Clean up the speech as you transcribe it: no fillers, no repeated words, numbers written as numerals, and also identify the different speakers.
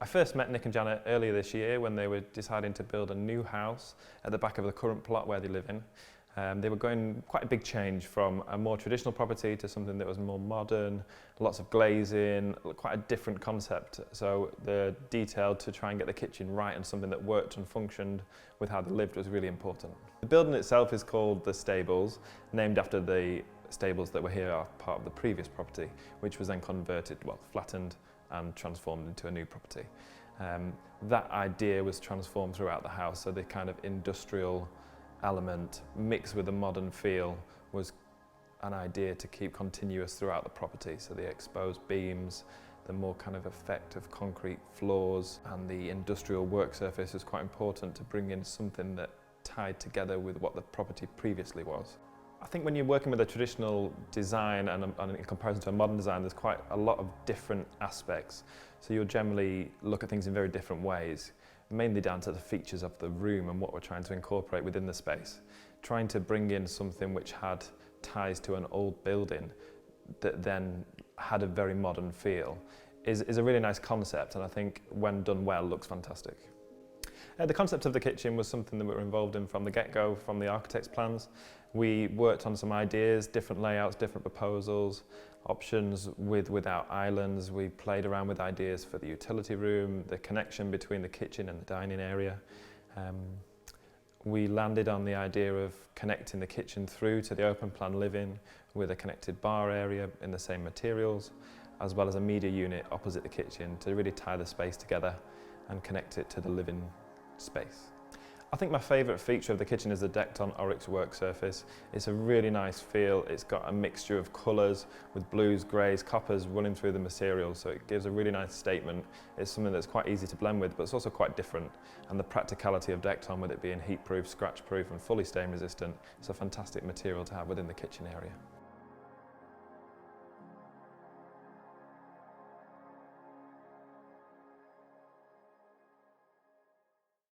Speaker 1: I first met Nick and Janet earlier this year when they were deciding to build a new house at the back of the current plot where they live in. They were going quite a big change from a more traditional property to something that was more modern, lots of glazing, quite a different concept. So the detail to try and get the kitchen right and something that worked and functioned with how they lived was really important. The building itself is called The Stables, named after the stables that were here are part of the previous property, which was then converted, well, flattened and transformed into a new property. That idea was transformed throughout the house, so the kind of industrial element mixed with a modern feel was an idea to keep continuous throughout the property. So the exposed beams, the more kind of effect of concrete floors and the industrial work surface was quite important to bring in something that tied together with what the property previously was. I think when you're working with a traditional design and in comparison to a modern design, there's quite a lot of different aspects. So you'll generally look at things in very different ways, mainly down to the features of the room and what we're trying to incorporate within the space. Trying to bring in something which had ties to an old building that then had a very modern feel is a really nice concept, and I think when done well looks fantastic. The concept of the kitchen was something that we were involved in from the get-go, from the architect's plans. We worked on some ideas, different layouts, different proposals, options without islands. We played around with ideas for the utility room, the connection between the kitchen and the dining area. We landed on the idea of connecting the kitchen through to the open plan living with a connected bar area in the same materials, as well as a media unit opposite the kitchen to really tie the space together and connect it to the living space. I think my favourite feature of the kitchen is the Dekton Oryx work surface. It's a really nice feel. It's got a mixture of colours with blues, greys, coppers running through the materials, so it gives a really nice statement. It's something that's quite easy to blend with, but it's also quite different. And the practicality of Dekton, with it being heat-proof, scratch-proof and fully stain resistant, it's a fantastic material to have within the kitchen area.